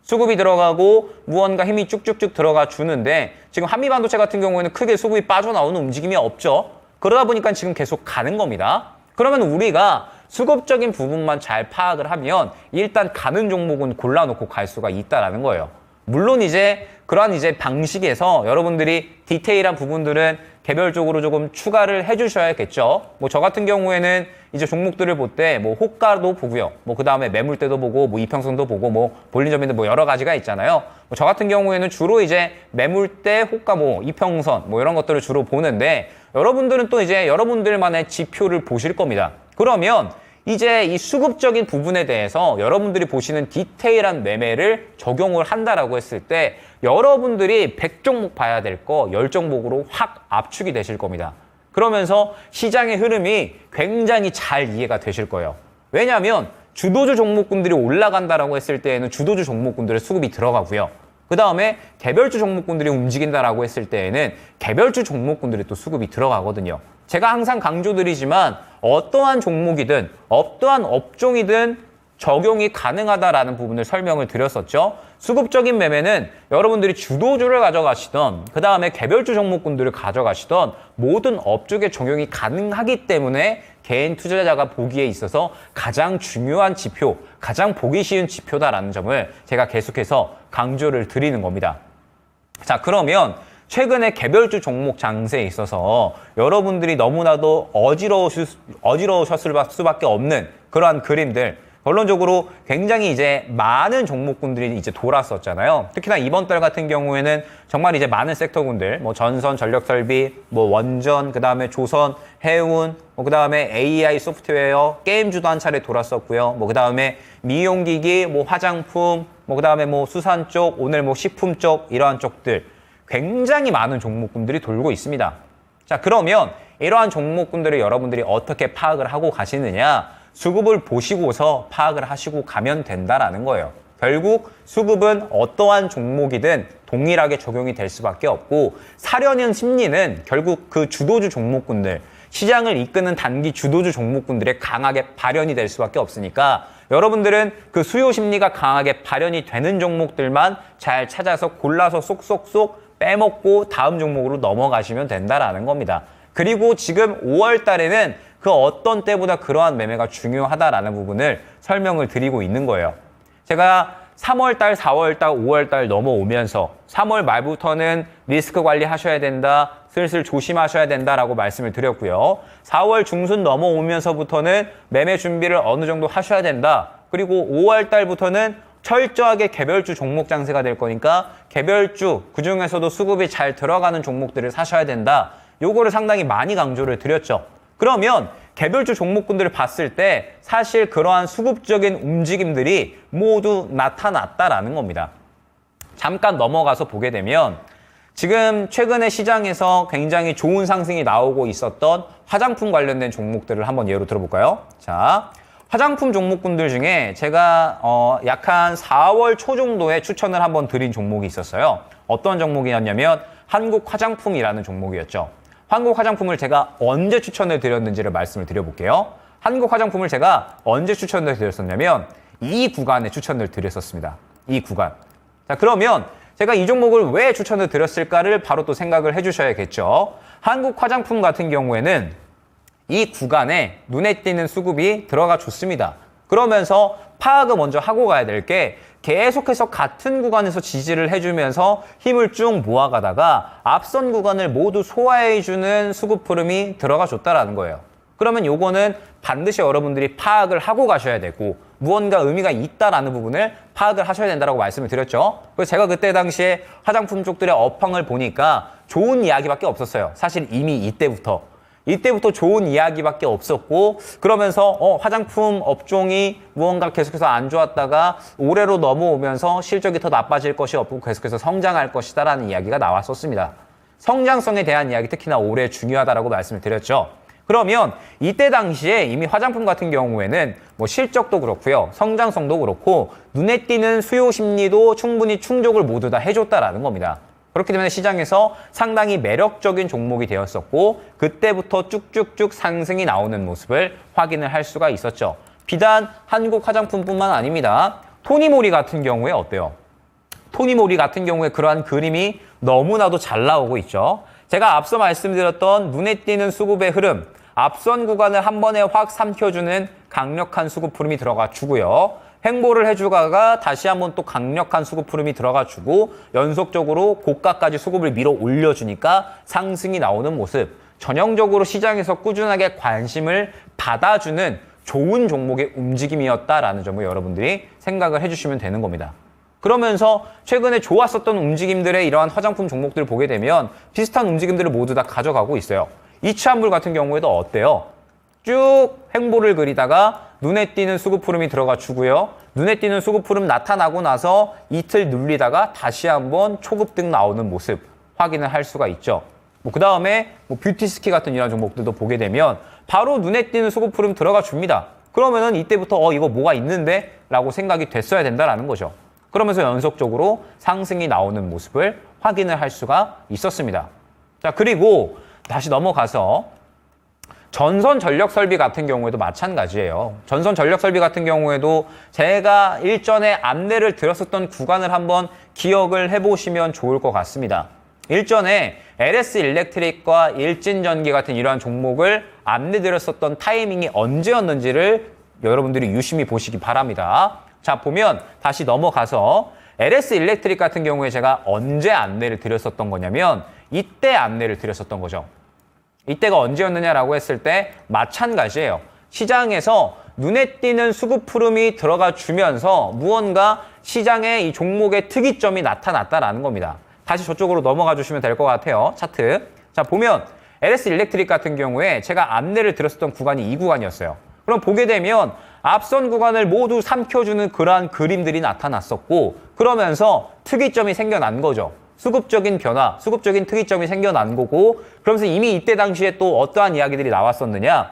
수급이 들어가고 무언가 힘이 쭉쭉쭉 들어가 주는데 지금 한미반도체 같은 경우에는 크게 수급이 빠져나오는 움직임이 없죠. 그러다 보니까 지금 계속 가는 겁니다. 그러면 우리가 수급적인 부분만 잘 파악을 하면 일단 가는 종목은 골라놓고 갈 수가 있다라는 거예요. 물론 이제 그러한 이제 방식에서 여러분들이 디테일한 부분들은 개별적으로 조금 추가를 해주셔야겠죠. 뭐 저 같은 경우에는 이제 종목들을 볼 때 뭐 호가도 보고요. 뭐 그 다음에 매물대도 보고 뭐 이평선도 보고 뭐 볼린저밴드 뭐 여러 가지가 있잖아요. 뭐 저 같은 경우에는 주로 이제 매물대, 호가 뭐 이평선 뭐 이런 것들을 주로 보는데, 여러분들은 또 이제 여러분들만의 지표를 보실 겁니다. 그러면 이제 이 수급적인 부분에 대해서 여러분들이 보시는 디테일한 매매를 적용을 한다라고 했을 때 여러분들이 100종목 봐야 될 거 10종목으로 확 압축이 되실 겁니다. 그러면서 시장의 흐름이 굉장히 잘 이해가 되실 거예요. 왜냐하면 주도주 종목군들이 올라간다라고 했을 때에는 주도주 종목군들의 수급이 들어가고요. 그 다음에 개별주 종목군들이 움직인다라고 했을 때에는 개별주 종목군들이 또 수급이 들어가거든요. 제가 항상 강조드리지만 어떠한 종목이든 어떠한 업종이든 적용이 가능하다라는 부분을 설명을 드렸었죠. 수급적인 매매는 여러분들이 주도주를 가져가시던 그 다음에 개별주 종목군들을 가져가시던 모든 업종에 적용이 가능하기 때문에 개인 투자자가 보기에 있어서 가장 중요한 지표, 가장 보기 쉬운 지표다라는 점을 제가 계속해서 강조를 드리는 겁니다. 자, 그러면 최근에 개별주 종목 장세에 있어서 여러분들이 너무나도 어지러우셨을 수밖에 없는 그러한 그림들, 결론적으로 굉장히 이제 많은 종목군들이 이제 돌았었잖아요. 특히나 이번 달 같은 경우에는 정말 이제 많은 섹터군들, 뭐 전선, 전력설비, 뭐 원전, 그 다음에 조선, 해운, 뭐 그 다음에 AI 소프트웨어, 게임주도 한 차례 돌았었고요. 뭐 그 다음에 미용기기, 뭐 화장품, 뭐 그 다음에 뭐 수산 쪽, 오늘 뭐 식품 쪽, 이러한 쪽들. 굉장히 많은 종목군들이 돌고 있습니다. 자, 그러면 이러한 종목군들을 여러분들이 어떻게 파악을 하고 가시느냐? 수급을 보시고서 파악을 하시고 가면 된다라는 거예요. 결국 수급은 어떠한 종목이든 동일하게 적용이 될 수밖에 없고 사려는 심리는 결국 그 주도주 종목군들, 시장을 이끄는 단기 주도주 종목군들의 강하게 발현이 될 수밖에 없으니까 여러분들은 그 수요 심리가 강하게 발현이 되는 종목들만 잘 찾아서 골라서 쏙쏙쏙 빼먹고 다음 종목으로 넘어가시면 된다라는 겁니다. 그리고 지금 5월 달에는 그 어떤 때보다 그러한 매매가 중요하다라는 부분을 설명을 드리고 있는 거예요. 제가 3월 달, 4월 달, 5월 달 넘어오면서 3월 말부터는 리스크 관리하셔야 된다, 슬슬 조심하셔야 된다라고 말씀을 드렸고요. 4월 중순 넘어오면서부터는 매매 준비를 어느 정도 하셔야 된다. 그리고 5월 달부터는 철저하게 개별주 종목 장세가 될 거니까 개별주, 그중에서도 수급이 잘 들어가는 종목들을 사셔야 된다. 요거를 상당히 많이 강조를 드렸죠. 그러면 개별주 종목군들을 봤을 때 사실 그러한 수급적인 움직임들이 모두 나타났다라는 겁니다. 잠깐 넘어가서 보게 되면 지금 최근에 시장에서 굉장히 좋은 상승이 나오고 있었던 화장품 관련된 종목들을 한번 예로 들어볼까요? 자, 화장품 종목군들 중에 제가 약 한 4월 초 정도에 추천을 한번 드린 종목이 있었어요. 어떤 종목이었냐면 한국화장품이라는 종목이었죠. 한국화장품을 제가 언제 추천을 드렸는지를 말씀을 드려볼게요. 한국화장품을 제가 언제 추천을 드렸었냐면 이 구간에 추천을 드렸었습니다. 이 구간. 자, 그러면 제가 이 종목을 왜 추천을 드렸을까를 바로 또 생각을 해주셔야겠죠. 한국화장품 같은 경우에는 이 구간에 눈에 띄는 수급이 들어가 줬습니다. 그러면서 파악을 먼저 하고 가야 될 게 계속해서 같은 구간에서 지지를 해주면서 힘을 쭉 모아가다가 앞선 구간을 모두 소화해주는 수급 흐름이 들어가 줬다라는 거예요. 그러면 요거는 반드시 여러분들이 파악을 하고 가셔야 되고 무언가 의미가 있다라는 부분을 파악을 하셔야 된다고 말씀을 드렸죠. 그래서 제가 그때 당시에 화장품 쪽들의 업황을 보니까 좋은 이야기밖에 없었어요. 사실 이미 이때부터 좋은 이야기밖에 없었고 그러면서 화장품 업종이 무언가 계속해서 안 좋았다가 올해로 넘어오면서 실적이 더 나빠질 것이 없고 계속해서 성장할 것이다라는 이야기가 나왔었습니다. 성장성에 대한 이야기 특히나 올해 중요하다라고 말씀을 드렸죠. 그러면 이때 당시에 이미 화장품 같은 경우에는 뭐 실적도 그렇고요. 성장성도 그렇고 눈에 띄는 수요 심리도 충분히 충족을 모두 다 해줬다라는 겁니다. 그렇기 때문에 시장에서 상당히 매력적인 종목이 되었었고 그때부터 쭉쭉쭉 상승이 나오는 모습을 확인을 할 수가 있었죠. 비단 한국 화장품뿐만 아닙니다. 토니모리 같은 경우에 어때요? 토니모리 같은 경우에 그러한 그림이 너무나도 잘 나오고 있죠. 제가 앞서 말씀드렸던 눈에 띄는 수급의 흐름, 앞선 구간을 한 번에 확 삼켜주는 강력한 수급 흐름이 들어가 주고요. 횡보를 해주다가 다시 한번 또 강력한 수급 흐름이 들어가 주고 연속적으로 고가까지 수급을 밀어 올려주니까 상승이 나오는 모습. 전형적으로 시장에서 꾸준하게 관심을 받아주는 좋은 종목의 움직임이었다라는 점을 여러분들이 생각을 해주시면 되는 겁니다. 그러면서 최근에 좋았었던 움직임들의 이러한 화장품 종목들을 보게 되면 비슷한 움직임들을 모두 다 가져가고 있어요. 이치환불 같은 경우에도 어때요? 쭉 횡보를 그리다가 눈에 띄는 수급 흐름이 들어가 주고요. 눈에 띄는 수급 흐름 나타나고 나서 이틀 눌리다가 다시 한번 초급등 나오는 모습 확인을 할 수가 있죠. 그 다음에 뷰티스키 같은 이런 종목들도 보게 되면 바로 눈에 띄는 수급 흐름 들어가 줍니다. 그러면은 이때부터 이거 뭐가 있는데? 라고 생각이 됐어야 된다라는 거죠. 그러면서 연속적으로 상승이 나오는 모습을 확인을 할 수가 있었습니다. 자, 그리고 다시 넘어가서 전선전력설비 같은 경우에도 마찬가지예요. 전선전력설비 같은 경우에도 제가 일전에 안내를 드렸었던 구간을 한번 기억을 해보시면 좋을 것 같습니다. 일전에 LS 일렉트릭과 일진전기 같은 이러한 종목을 안내드렸었던 타이밍이 언제였는지를 여러분들이 유심히 보시기 바랍니다. 자, 보면 다시 넘어가서 LS 일렉트릭 같은 경우에 제가 언제 안내를 드렸었던 거냐면 이때 안내를 드렸었던 거죠. 이때가 언제였느냐라고 했을 때 마찬가지예요. 시장에서 눈에 띄는 수급 흐름이 들어가 주면서 무언가 시장의 이 종목의 특이점이 나타났다라는 겁니다. 다시 저쪽으로 넘어가 주시면 될 것 같아요. 차트. 자, 보면 LS 일렉트릭 같은 경우에 제가 안내를 드렸었던 구간이 이 구간이었어요. 그럼 보게 되면 앞선 구간을 모두 삼켜주는 그러한 그림들이 나타났었고 그러면서 특이점이 생겨난 거죠. 수급적인 변화, 수급적인 특이점이 생겨난 거고 그러면서 이미 이때 당시에 또 어떠한 이야기들이 나왔었느냐.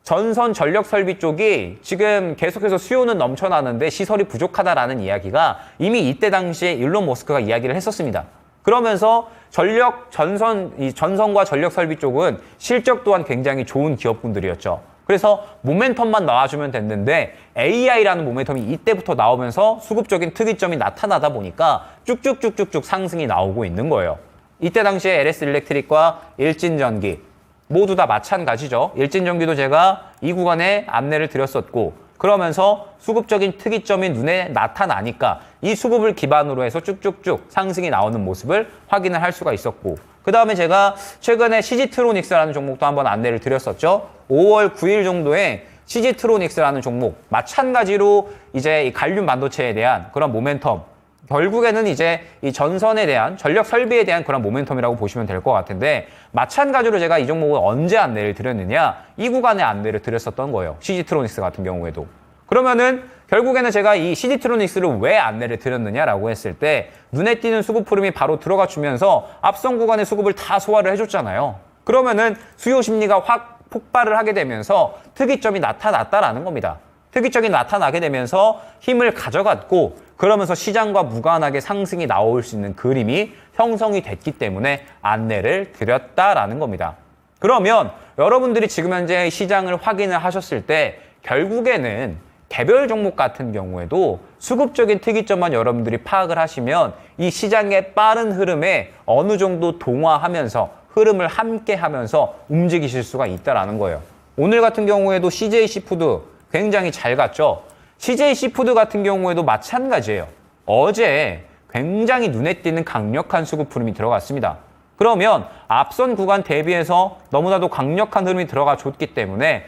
전선 전력 설비 쪽이 지금 계속해서 수요는 넘쳐나는데 시설이 부족하다라는 이야기가 이미 이때 당시에 일론 머스크가 이야기를 했었습니다. 그러면서 전선과 전력 설비 쪽은 실적 또한 굉장히 좋은 기업군들이었죠. 그래서 모멘텀만 나와주면 됐는데 AI라는 모멘텀이 이때부터 나오면서 수급적인 특이점이 나타나다 보니까 쭉쭉쭉쭉쭉 상승이 나오고 있는 거예요. 이때 당시에 LS 일렉트릭과 일진전기 모두 다 마찬가지죠. 일진전기도 제가 이 구간에 안내를 드렸었고 그러면서 수급적인 특이점이 눈에 나타나니까 이 수급을 기반으로 해서 쭉쭉쭉 상승이 나오는 모습을 확인을 할 수가 있었고 그 다음에 제가 최근에 CG트로닉스라는 종목도 한번 안내를 드렸었죠. 5월 9일 정도에 CG트로닉스라는 종목 마찬가지로 이제 이 갈륨 반도체에 대한 그런 모멘텀 결국에는 이제 이 전선에 대한 전력 설비에 대한 그런 모멘텀이라고 보시면 될 것 같은데 마찬가지로 제가 이 종목을 언제 안내를 드렸느냐 이 구간에 안내를 드렸었던 거예요. CG트로닉스 같은 경우에도. 그러면은 결국에는 제가 이 CG트로닉스를 왜 안내를 드렸느냐라고 했을 때 눈에 띄는 수급 흐름이 바로 들어가 주면서 앞선 구간의 수급을 다 소화를 해줬잖아요. 그러면은 수요 심리가 확 폭발을 하게 되면서 특이점이 나타났다라는 겁니다. 특이점이 나타나게 되면서 힘을 가져갔고 그러면서 시장과 무관하게 상승이 나올 수 있는 그림이 형성이 됐기 때문에 안내를 드렸다라는 겁니다. 그러면 여러분들이 지금 현재 시장을 확인을 하셨을 때 결국에는 개별 종목 같은 경우에도 수급적인 특이점만 여러분들이 파악을 하시면 이 시장의 빠른 흐름에 어느 정도 동화하면서 흐름을 함께 하면서 움직이실 수가 있다는 거예요. 오늘 같은 경우에도 CJ-시푸드 굉장히 잘 갔죠. CJ-시푸드 같은 경우에도 마찬가지예요. 어제 굉장히 눈에 띄는 강력한 수급 흐름이 들어갔습니다. 그러면 앞선 구간 대비해서 너무나도 강력한 흐름이 들어가 줬기 때문에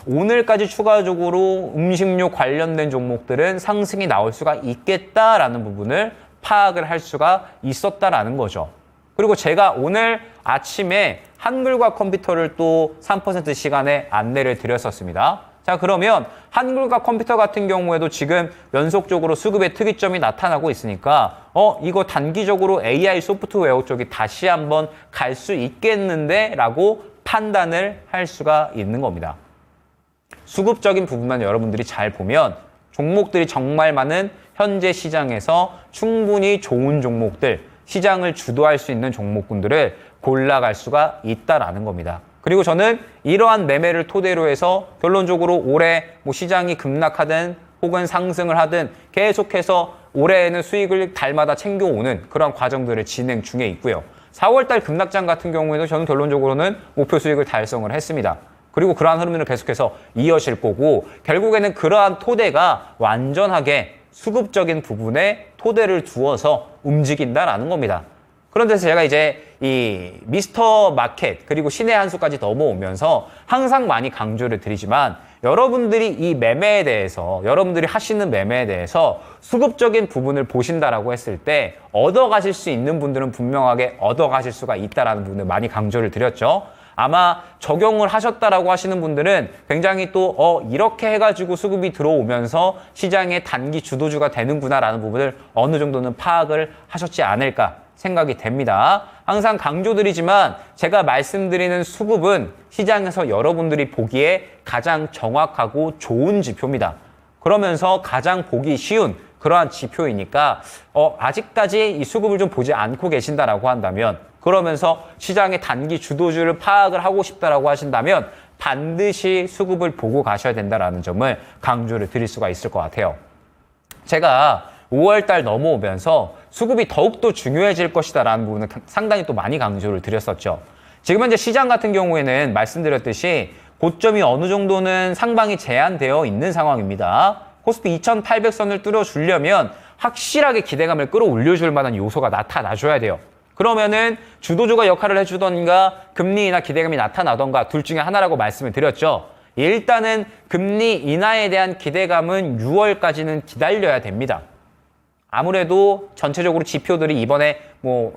오늘까지 추가적으로 음식료 관련된 종목들은 상승이 나올 수가 있겠다라는 부분을 파악을 할 수가 있었다라는 거죠. 그리고 제가 오늘 아침에 한글과 컴퓨터를 또 3% 시간에 안내를 드렸었습니다. 자, 그러면 한글과 컴퓨터 같은 경우에도 지금 연속적으로 수급의 특이점이 나타나고 있으니까 이거 단기적으로 AI 소프트웨어 쪽이 다시 한번 갈 수 있겠는데 라고 판단을 할 수가 있는 겁니다. 수급적인 부분만 여러분들이 잘 보면 종목들이 정말 많은 현재 시장에서 충분히 좋은 종목들, 시장을 주도할 수 있는 종목군들을 골라갈 수가 있다라는 겁니다. 그리고 저는 이러한 매매를 토대로 해서 결론적으로 올해 시장이 급락하든 혹은 상승을 하든 계속해서 올해에는 수익을 달마다 챙겨오는 그런 과정들을 진행 중에 있고요. 4월달 급락장 같은 경우에도 저는 결론적으로는 목표 수익을 달성을 했습니다. 그리고 그러한 흐름을 계속해서 이어질 거고 결국에는 그러한 토대가 완전하게 수급적인 부분에 토대를 두어서 움직인다라는 겁니다. 그런데 제가 이제 이 미스터 마켓 그리고 신의 한 수까지 넘어오면서 항상 많이 강조를 드리지만 여러분들이 이 매매에 대해서 여러분들이 하시는 매매에 대해서 수급적인 부분을 보신다라고 했을 때 얻어가실 수 있는 분들은 분명하게 얻어가실 수가 있다라는 부분을 많이 강조를 드렸죠. 아마 적용을 하셨다라고 하시는 분들은 굉장히 또 이렇게 해가지고 수급이 들어오면서 시장의 단기 주도주가 되는구나라는 부분을 어느 정도는 파악을 하셨지 않을까 생각이 됩니다. 항상 강조드리지만 제가 말씀드리는 수급은 시장에서 여러분들이 보기에 가장 정확하고 좋은 지표입니다. 그러면서 가장 보기 쉬운 그러한 지표이니까 아직까지 이 수급을 좀 보지 않고 계신다라고 한다면 그러면서 시장의 단기 주도주를 파악을 하고 싶다라고 하신다면 반드시 수급을 보고 가셔야 된다라는 점을 강조를 드릴 수가 있을 것 같아요. 제가 5월달 넘어오면서 수급이 더욱더 중요해질 것이다라는 부분을 상당히 또 많이 강조를 드렸었죠. 지금 현재 시장 같은 경우에는 말씀드렸듯이 고점이 어느 정도는 상방이 제한되어 있는 상황입니다. 코스피 2800선을 뚫어주려면 확실하게 기대감을 끌어올려줄 만한 요소가 나타나줘야 돼요. 그러면은 주도주가 역할을 해주던가 금리 인하 기대감이 나타나던가 둘 중에 하나라고 말씀을 드렸죠. 일단은 금리 인하에 대한 기대감은 6월까지는 기다려야 됩니다. 아무래도 전체적으로 지표들이 이번에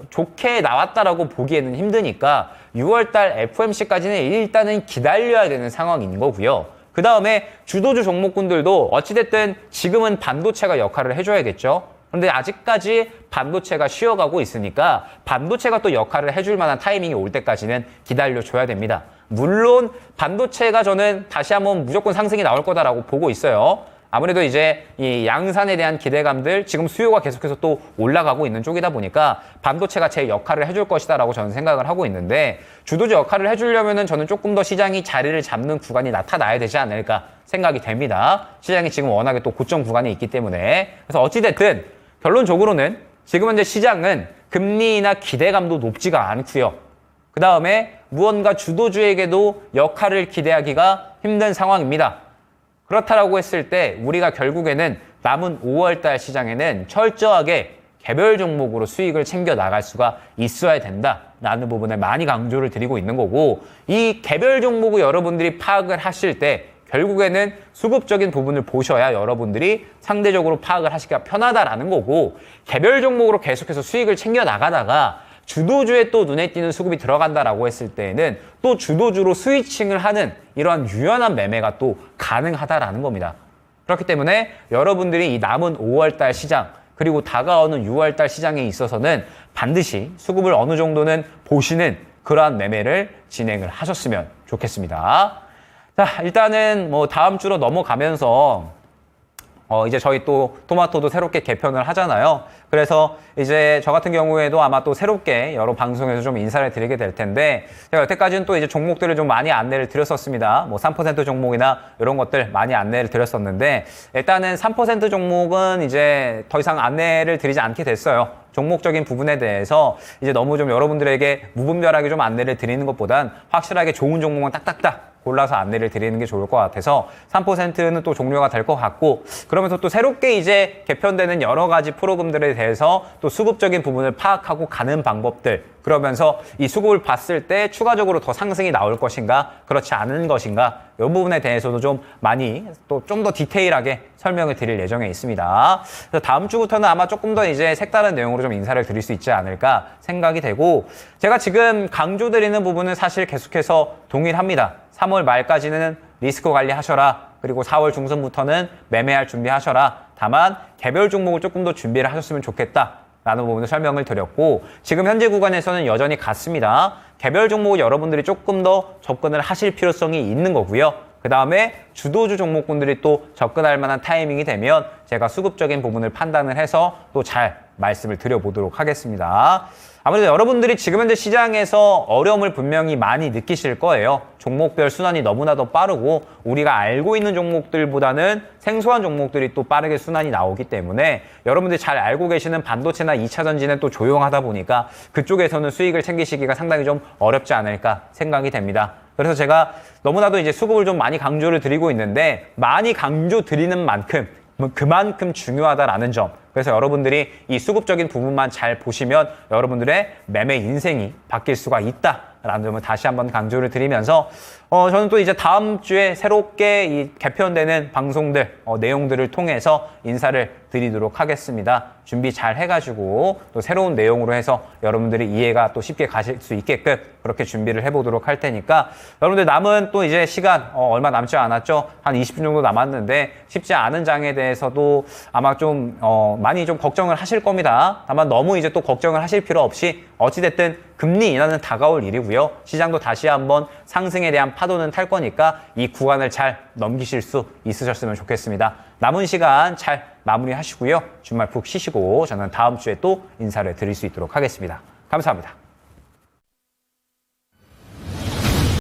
좋게 나왔다라고 보기에는 힘드니까 6월달 FOMC까지는 일단은 기다려야 되는 상황인 거고요. 그 다음에 주도주 종목군들도 어찌됐든 지금은 반도체가 역할을 해줘야겠죠. 그런데 아직까지 반도체가 쉬어가고 있으니까 반도체가 또 역할을 해줄 만한 타이밍이 올 때까지는 기다려줘야 됩니다. 물론 반도체가 저는 다시 한번 무조건 상승이 나올 거다라고 보고 있어요. 아무래도 이제 이 양산에 대한 기대감들, 지금 수요가 계속해서 또 올라가고 있는 쪽이다 보니까 반도체가 제 역할을 해줄 것이다라고 저는 생각을 하고 있는데, 주도주 역할을 해주려면은 저는 조금 더 시장이 자리를 잡는 구간이 나타나야 되지 않을까 생각이 됩니다. 시장이 지금 워낙에 또 고점 구간이 있기 때문에. 그래서 어찌됐든 결론적으로는 지금 현재 시장은 금리나 기대감도 높지가 않고요. 그 다음에 무언가 주도주에게도 역할을 기대하기가 힘든 상황입니다. 그렇다라고 했을 때 우리가 결국에는 남은 5월달 시장에는 철저하게 개별 종목으로 수익을 챙겨 나갈 수가 있어야 된다라는 부분을 많이 강조를 드리고 있는 거고, 이 개별 종목을 여러분들이 파악을 하실 때 결국에는 수급적인 부분을 보셔야 여러분들이 상대적으로 파악을 하시기가 편하다라는 거고, 개별 종목으로 계속해서 수익을 챙겨 나가다가 주도주에 또 눈에 띄는 수급이 들어간다라고 했을 때에는 또 주도주로 스위칭을 하는 이러한 유연한 매매가 또 가능하다라는 겁니다. 그렇기 때문에 여러분들이 이 남은 5월달 시장 그리고 다가오는 6월달 시장에 있어서는 반드시 수급을 어느 정도는 보시는 그러한 매매를 진행을 하셨으면 좋겠습니다. 자, 일단은 뭐 다음 주로 넘어가면서 이제 저희 또 토마토도 새롭게 개편을 하잖아요. 그래서 이제 저 같은 경우에도 아마 또 새롭게 여러 방송에서 좀 인사를 드리게 될 텐데, 제가 여태까지는 또 이제 종목들을 좀 많이 안내를 드렸었습니다. 뭐 3% 종목이나 이런 것들 많이 안내를 드렸었는데, 일단은 3% 종목은 이제 더 이상 안내를 드리지 않게 됐어요. 종목적인 부분에 대해서 이제 너무 좀 여러분들에게 무분별하게 좀 안내를 드리는 것보단 확실하게 좋은 종목만 딱딱딱 골라서 안내를 드리는 게 좋을 것 같아서 3%는 또 종료가 될 것 같고, 그러면서 또 새롭게 이제 개편되는 여러 가지 프로그램들에 대해서 또 수급적인 부분을 파악하고 가는 방법들, 그러면서 이 수급을 봤을 때 추가적으로 더 상승이 나올 것인가 그렇지 않은 것인가, 이 부분에 대해서도 좀 많이 또 좀 더 디테일하게 설명을 드릴 예정에 있습니다. 그래서 다음 주부터는 아마 조금 더 이제 색다른 내용으로 좀 인사를 드릴 수 있지 않을까 생각이 되고, 제가 지금 강조드리는 부분은 사실 계속해서 동일합니다. 3월 말까지는 리스크 관리하셔라. 그리고 4월 중순부터는 매매할 준비하셔라. 다만 개별 종목을 조금 더 준비를 하셨으면 좋겠다 라는 부분을 설명을 드렸고, 지금 현재 구간에서는 여전히 같습니다. 개별 종목을 여러분들이 조금 더 접근을 하실 필요성이 있는 거고요. 그 다음에 주도주 종목군들이 또 접근할 만한 타이밍이 되면 제가 수급적인 부분을 판단을 해서 또 잘 말씀을 드려보도록 하겠습니다. 아무래도 여러분들이 지금 현재 시장에서 어려움을 분명히 많이 느끼실 거예요. 종목별 순환이 너무나도 빠르고 우리가 알고 있는 종목들보다는 생소한 종목들이 또 빠르게 순환이 나오기 때문에 여러분들이 잘 알고 계시는 반도체나 2차전지는 또 조용하다 보니까 그쪽에서는 수익을 챙기시기가 상당히 좀 어렵지 않을까 생각이 됩니다. 그래서 제가 너무나도 이제 수급을 좀 많이 강조를 드리고 있는데, 많이 강조 드리는 만큼 그만큼 중요하다라는 점, 그래서 여러분들이 이 수급적인 부분만 잘 보시면 여러분들의 매매 인생이 바뀔 수가 있다라는 점을 다시 한번 강조를 드리면서, 저는 또 이제 다음 주에 새롭게 이 개편되는 방송들, 내용들을 통해서 인사를 드리도록 하겠습니다. 준비 잘 해가지고 또 새로운 내용으로 해서 여러분들이 이해가 또 쉽게 가실 수 있게끔 그렇게 준비를 해보도록 할 테니까, 여러분들 남은 또 이제 시간 얼마 남지 않았죠? 한 20분 정도 남았는데 쉽지 않은 장에 대해서도 아마 좀 많이 좀 걱정을 하실 겁니다. 다만 너무 이제 또 걱정을 하실 필요 없이 어찌됐든 금리 인하는 다가올 일이고요. 시장도 다시 한번 상승에 대한 파도는 탈 거니까 이 구간을 잘 넘기실 수 있으셨으면 좋겠습니다. 남은 시간 잘 마무리하시고요. 주말 푹 쉬시고 저는 다음 주에 또 인사를 드릴 수 있도록 하겠습니다. 감사합니다.